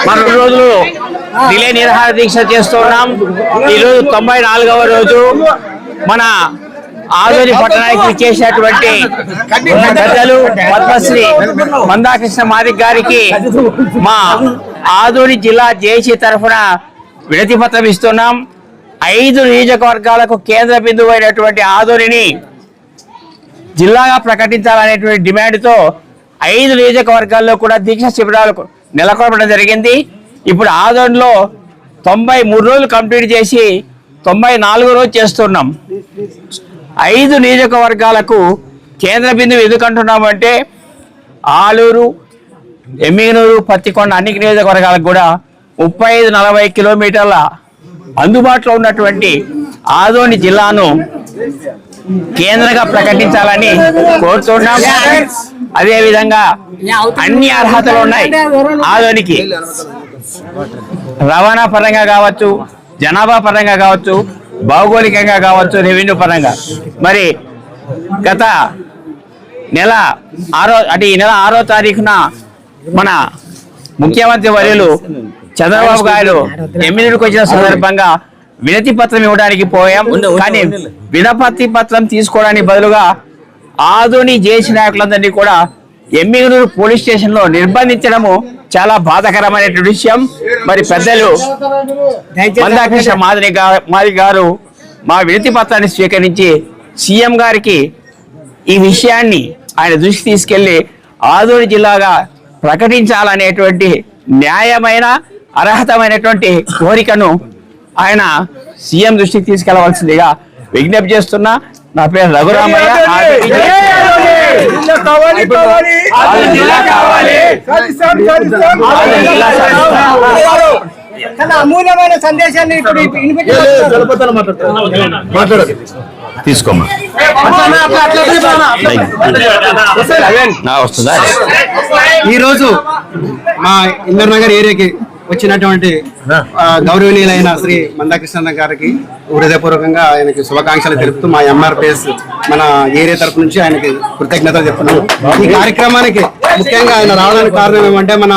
మనం రోజులు డిలే నిరాహార దీక్ష చేస్తున్నాం. ఈరోజు 94వ రోజు. మన ఆదోని పట్టణానికి విచ్చేసినటువంటి పెద్దలు పద్మశ్రీ మందాకృష్ణ మాదిక్ గారికి మా ఆదోని జిల్లా జేఏసీ తరఫున వినతి పత్రం ఇస్తున్నాం. 5 నియోజకవర్గాలకు కేంద్ర బిందువు అయినటువంటి ఆదోనిని జిల్లాగా ప్రకటించాలనేటువంటి డిమాండ్తో 5 నియోజకవర్గాల్లో కూడా దీక్ష శిబిరాలు నెలకొల్పడం జరిగింది. ఇప్పుడు ఆదోనిలో 93 రోజులు కంప్లీట్ చేసి 94 రోజు చేస్తున్నాం. 5 నియోజకవర్గాలకు కేంద్ర బిందువు ఎందుకంటున్నామంటే ఆలూరు, ఎమ్మిగనూరు, పత్తికొండ అన్ని నియోజకవర్గాలకు కూడా 35-40 కిలోమీటర్ల అందుబాటులో ఉన్నటువంటి ఆదోని జిల్లాను కేంద్రంగా ప్రకటించాలని కోరుతున్నాం. అదేవిధంగా అన్ని అర్హతలు ఉన్నాయి ఆదోనికి. రవాణా పరంగా కావచ్చు, జనాభా పరంగా కావచ్చు, భౌగోళికంగా కావచ్చు, రెవెన్యూ పరంగా. మరి గత నెల 6వ తారీఖున మన ముఖ్యమంత్రి వర్యులు చంద్రబాబు గారు ఎమ్మెల్యేలకు వచ్చిన సందర్భంగా వినతి పత్రం ఇవ్వడానికి పోయాం. కానీ వినతి పత్రం తీసుకోవడానికి బదులుగా ఆదోని జేఏసీ నాయకులందరినీ కూడా ఎమ్మిగనూరు పోలీస్ స్టేషన్లో నిర్బంధించడము చాలా బాధాకరమైనటువంటి విషయం. మరి పెద్దలు మందాకృష్ణ మాదిక్ గారు మా వినతి పత్రాన్ని స్వీకరించి సీఎం గారికి ఈ విషయాన్ని ఆయన దృష్టి తీసుకెళ్లి ఆదోని జిల్లాగా ప్రకటించాలనేటువంటి న్యాయమైన అర్హతమైనటువంటి కోరికను ఆయన సీఎం దృష్టికి తీసుకెళ్లవలసిందిగా విజ్ఞప్తి చేస్తున్నా. నా పేరు రఘురామయ్య. అమూల్యమైన సందేశాన్ని తీసుకోమ్మా. ఈరోజు మా ఇందర్ నగర్ ఏరియాకి వచ్చినటువంటి గౌరవనీయులైన శ్రీ మందాకృష్ణ గారికి హృదయపూర్వకంగా ఆయనకి శుభాకాంక్షలు తెలుపుతూ మా ఎంఆర్పిఎస్ మన ఏరియా తరఫు నుంచి ఆయనకి కృతజ్ఞతలు చెప్తున్నాము. ఈ కార్యక్రమానికి ముఖ్యంగా ఆయన రావడానికి కారణం ఏమంటే మన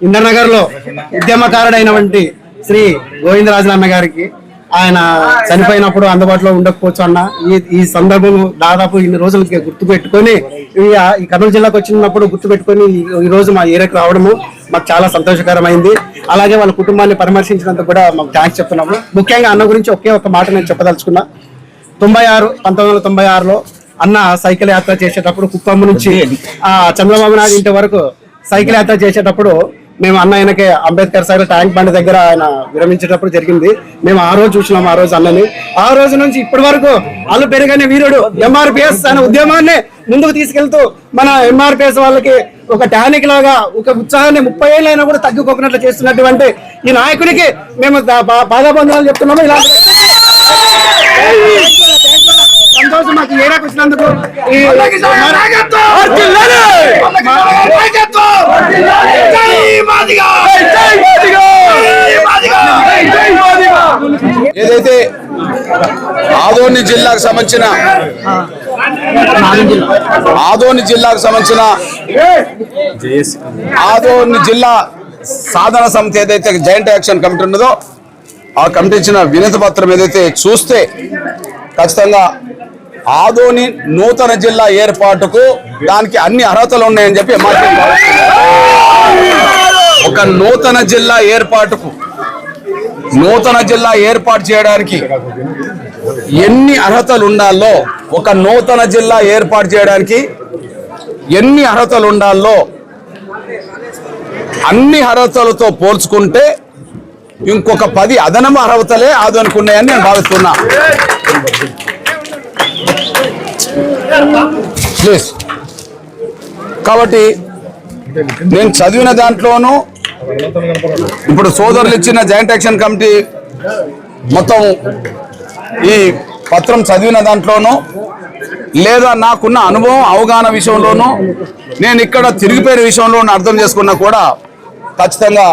ఇందర్ నగర్ లో ఉద్యమకారుడైనటువంటి శ్రీ గోవిందరాజులన్న గారికి ఆయన చనిపోయినప్పుడు అందుబాటులో ఉండకపోవచ్చు అన్న ఈ సందర్భం దాదాపు ఇన్ని రోజులకి గుర్తుపెట్టుకొని ఈ కర్నూలు జిల్లాకు వచ్చినప్పుడు గుర్తుపెట్టుకొని ఈ రోజు మా ఏరియాకి రావడము మాకు చాలా సంతోషకరమైంది. అలాగే వాళ్ళ కుటుంబాన్ని పరామర్శించినందుకు కూడా మాకు థ్యాంక్స్ చెప్తున్నాము. ముఖ్యంగా అన్న గురించి ఒకే ఒక మాట నేను చెప్పదలుచుకున్నా. 1996లో అన్న సైకిల్ యాత్ర చేసేటప్పుడు కుప్పం నుంచి చంద్రబాబు నాయుడు ఇంటి వరకు సైకిల్ యాత్ర చేసేటప్పుడు మేము అన్న ఆయనకి అంబేద్కర్ సాగర్ ట్యాంక్ బండ్ దగ్గర ఆయన విరమించేటప్పుడు జరిగింది. మేము ఆ రోజు చూసినాం ఆ రోజు అన్నని. ఆ రోజు నుంచి ఇప్పటి వరకు అల్లు పెరుగనే వీరుడు ఎంఆర్పిఎస్ అనే ఉద్యమాన్ని ముందుకు తీసుకెళ్తూ మన ఎంఆర్పిఎస్ వాళ్ళకి ఒక టానిక్ లాగా ఒక ఉత్సాహాన్ని 30 ఏళ్ళైనా కూడా తగ్గుకోకున్నట్లు చేస్తున్నటువంటి ఈ నాయకునికి మేము పాదాబంధనాలు చెప్తున్నాము. ఇలాంటి సంతోషం మాకు ఏరాకు వచ్చినందుకు. ఏదైతే ఆదోని జిల్లాకు సంబంధించిన ఆదోని జిల్లా సాధన సమితి ఏదైతే జాయింట్ యాక్షన్ కమిటీ ఉన్నదో ఆ కమిటీ ఇచ్చిన వినతి పత్రం ఏదైతే చూస్తే ఖచ్చితంగా ఆదోని నూతన జిల్లా ఏర్పాటుకు దానికి అన్ని అర్హతలు ఉన్నాయని చెప్పి ఒక నూతన జిల్లా ఏర్పాటు చేయడానికి ఎన్ని అర్హతలు ఉండాలో ఒక నూతన జిల్లా ఏర్పాటు చేయడానికి ఎన్ని అర్హతలు ఉండాలో అన్ని అర్హతలతో పోల్చుకుంటే ఇంకొక 10 అదనపు అర్హతలే ఆదోనికి ఉన్నాయని నేను భావిస్తున్నా. ప్లీజ్. కాబట్టి నేను చదివిన దాంట్లోనూ ఇప్పుడు సోదరులు ఇచ్చిన జాయింట్ యాక్షన్ కమిటీ మొత్తం ఈ పత్రం చదివిన దాంట్లోనూ లేదా నాకున్న అనుభవం అవగాహన విషయంలోనూ నేను ఇక్కడ తిరిగిపోయిన విషయంలోనూ అర్థం చేసుకున్నా కూడా ఖచ్చితంగా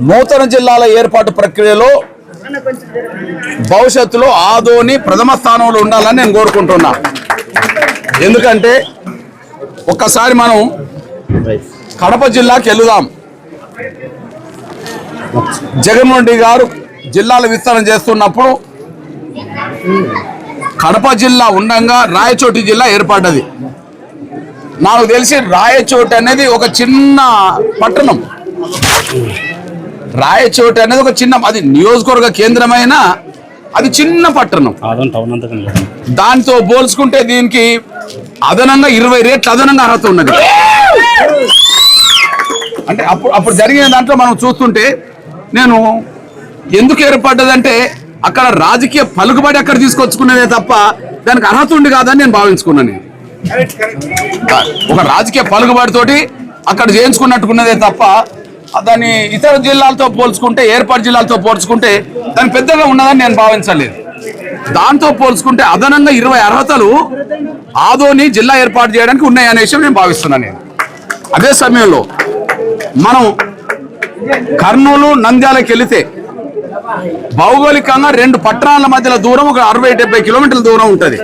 నూతన జిల్లాల ఏర్పాటు ప్రక్రియలో భవిష్యత్తులో ఆదోని ప్రథమ స్థానంలో ఉండాలని నేను కోరుకుంటున్నా. ఎందుకంటే ఒక్కసారి మనం కడప జిల్లాకి వెళుదాం. జగన్మోహన్ రెడ్డి గారు జిల్లాల విస్తరణ చేస్తున్నప్పుడు కడప జిల్లా ఉండంగా రాయచోటి జిల్లా ఏర్పడ్డది. నాకు తెలిసి రాయచోటి అనేది ఒక చిన్న పట్టణం. రాయచోటి అనేది ఒక చిన్న, అది నియోజకవర్గ కేంద్రమైన అది చిన్న పట్టణం. దాంతో పోల్చుకుంటే దీనికి అదనంగా 20 రెట్లు అదనంగా అర్హత ఉన్నది. అంటే అప్పుడు జరిగిన దాంట్లో మనం చూస్తుంటే నేను ఎందుకు ఏర్పడ్డదంటే అక్కడ రాజకీయ పలుకుబడి అక్కడ తీసుకొచ్చుకున్నదే తప్ప దానికి అర్హత ఉండి కాదని నేను భావించుకున్నాను. ఒక రాజకీయ పలుకుబడితోటి అక్కడ చేయించుకున్నట్టుకున్నదే తప్ప దాన్ని ఇతర జిల్లాలతో పోల్చుకుంటే, ఏర్పాటు జిల్లాలతో పోల్చుకుంటే దాని పెద్దగా ఉన్నదని నేను భావించలేదు. దాంతో పోల్చుకుంటే అదనంగా 20 అర్హతలు ఆదోని జిల్లా ఏర్పాటు చేయడానికి ఉన్నాయనే విషయం నేను భావిస్తున్నాను. నేను అదే సమయంలో మనం కర్నూలు నంద్యాలకు వెళితే భౌగోళికంగా 2 పట్టణాల మధ్యలో దూరం ఒక 60-70 కిలోమీటర్ల దూరం ఉంటుంది.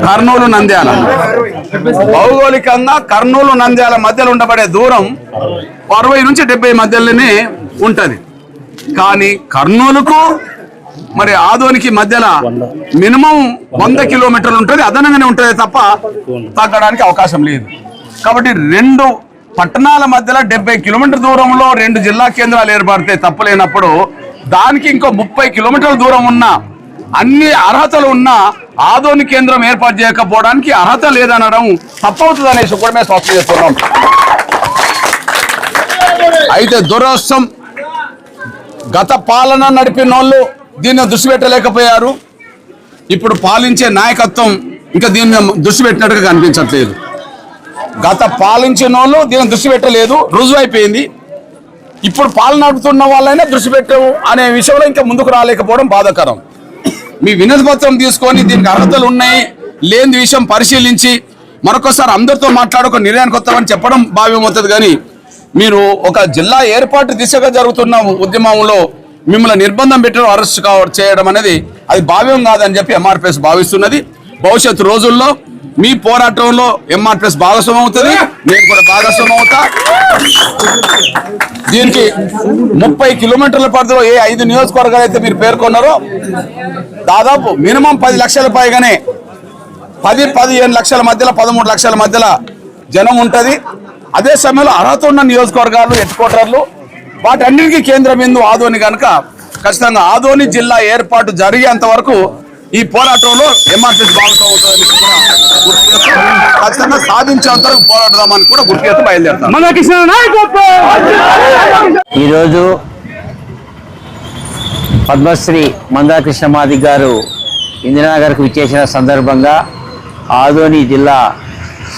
కర్నూలు నంద్యాల భౌగోళికంగా కర్నూలు నంద్యాల మధ్యలో ఉండబడే దూరం 60 నుంచి 70 మధ్యలోనే ఉంటది. కానీ కర్నూలుకు మరి ఆదోనికి మధ్యలో మినిమం 100 కిలోమీటర్లు ఉంటుంది, అదనంగానే ఉంటుంది తప్ప తగ్గడానికి అవకాశం లేదు. కాబట్టి 2 పట్టణాల మధ్యలో 70 కిలోమీటర్ దూరంలో 2 జిల్లా కేంద్రాలు ఏర్పడితే తప్పలేనప్పుడు దానికి ఇంకో 30 కిలోమీటర్ల దూరం ఉన్న అన్ని అర్హతలు ఉన్న ఆదోని కేంద్రం ఏర్పాటు చేయకపోవడానికి అర్హత లేదనడం తప్పవుతుంది అనేసి కూడా మేము స్పష్టం చేస్తున్నాం. అయితే దురదృష్టం, గత పాలన నడిపిన వాళ్ళు దీన్ని దృష్టి పెట్టలేకపోయారు. ఇప్పుడు పాలించే నాయకత్వం ఇంకా దీన్ని దృష్టి పెట్టినట్టుగా కనిపించట్లేదు. గత పాలించిన వాళ్ళు దీన్ని దృష్టి పెట్టలేదు, రుజువు అయిపోయింది. ఇప్పుడు పాలన నడుపుతున్న వాళ్ళైనా దృష్టి పెట్టవు అనే విషయంలో ఇంకా ముందుకు రాలేకపోవడం బాధాకరం. మీ వినతి పత్రం తీసుకొని దీనికి అర్హతలు ఉన్నాయి లేని విషయం పరిశీలించి మరొకసారి అందరితో మాట్లాడి ఒక నిర్ణయానికి వస్తామని చెప్పడం భావ్యమవుతుంది. కానీ మీరు ఒక జిల్లా ఏర్పాటు దిశగా జరుగుతున్న ఉద్యమంలో మిమ్మల్ని నిర్బంధం పెట్టడం, అరెస్ట్ చేయడం అనేది అది భావ్యం కాదని చెప్పి ఎంఆర్పిఎస్ భావిస్తున్నది. భవిష్యత్తు రోజుల్లో మీ పోరాటంలో ఎంఆర్పిఎస్ భాగస్వామ్యం అవుతుంది, నేను కూడా భాగస్వామ్యం అవుతా. దీనికి 30 కిలోమీటర్ల పరిధిలో ఏ 5 నియోజకవర్గాలు అయితే మీరు పేర్కొన్నారో దాదాపు మినిమం 10 లక్షల పైగానే 10-15 లక్షల మధ్యలో 13 లక్షల మధ్యలో జనం ఉంటుంది. అదే సమయంలో అర్హత ఉన్న నియోజకవర్గాలు, హెడ్ క్వార్టర్లు, వాటన్నిటికీ కేంద్ర బిందువు ఆదోని కనుక ఖచ్చితంగా ఆదోని జిల్లా ఏర్పాటు జరిగేంత వరకు ఈ పోరాటంలో ఎంఆర్పిఎస్ భాగస్వామ్యం అవుతుందని కూడా గుర్తు చేస్తూ ఖచ్చితంగా సాధించేంత వరకు పోరాడదామని కూడా గుర్తు చేస్తూ బయలుదేరుతాం. ఈరోజు పద్మశ్రీ మందాకృష్ణ మాదిగ గారు ఇందిరానగర్కు విచ్చేసిన సందర్భంగా ఆదోని జిల్లా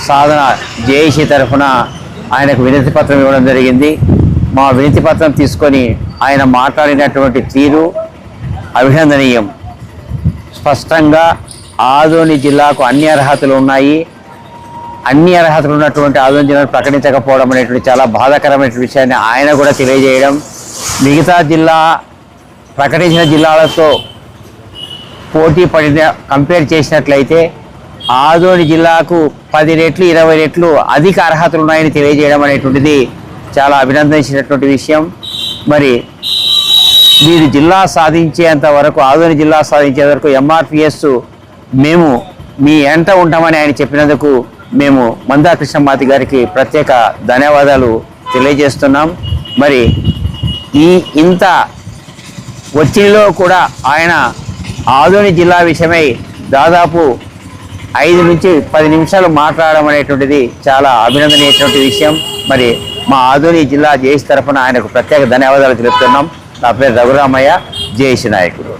సాధన జేఏసీ తరఫున ఆయనకు వినతి పత్రం ఇవ్వడం జరిగింది. మా వినతి పత్రం తీసుకొని ఆయన మాట్లాడినటువంటి తీరు అభినందనీయం. స్పష్టంగా ఆదోని జిల్లాకు అన్ని అర్హతలు ఉన్నాయి, అన్ని అర్హతలు ఉన్నటువంటి ఆదోని జిల్లాను ప్రకటించకపోవడం అనేటువంటి చాలా బాధాకరమైన విషయాన్ని ఆయన కూడా తెలియజేయడం. మిగతా జిల్లా ప్రకటించిన జిల్లాలతో పోటీ పడిన కంపేర్ చేసినట్లయితే ఆదోని జిల్లాకు 10 రెట్లు 20 రెట్లు అధిక అర్హతలు ఉన్నాయని తెలియజేయడం అనేటువంటిది చాలా అభినందించినటువంటి విషయం. మరి వీరు జిల్లా సాధించేంత వరకు, ఆదోని జిల్లా సాధించే వరకు ఎంఆర్పిఎస్ మేము మీ ఎంట ఉంటామని ఆయన చెప్పినందుకు మేము మందాకృష్ణ మాదిగ గారికి ప్రత్యేక ధన్యవాదాలు తెలియజేస్తున్నాం. మరి ఇంత ఒత్తిడిలో కూడా ఆయన ఆదోని జిల్లా విషయమై దాదాపు 5 నుంచి 10 నిమిషాలు మాట్లాడడం అనేటువంటిది చాలా అభినందనీయటువంటి విషయం. మరి మా ఆదోని జిల్లా జేఏసీ తరఫున ఆయనకు ప్రత్యేక ధన్యవాదాలు తెలుపుతున్నాం. నా పేరు రఘురామయ్య, జేఏసీ నాయకుడు.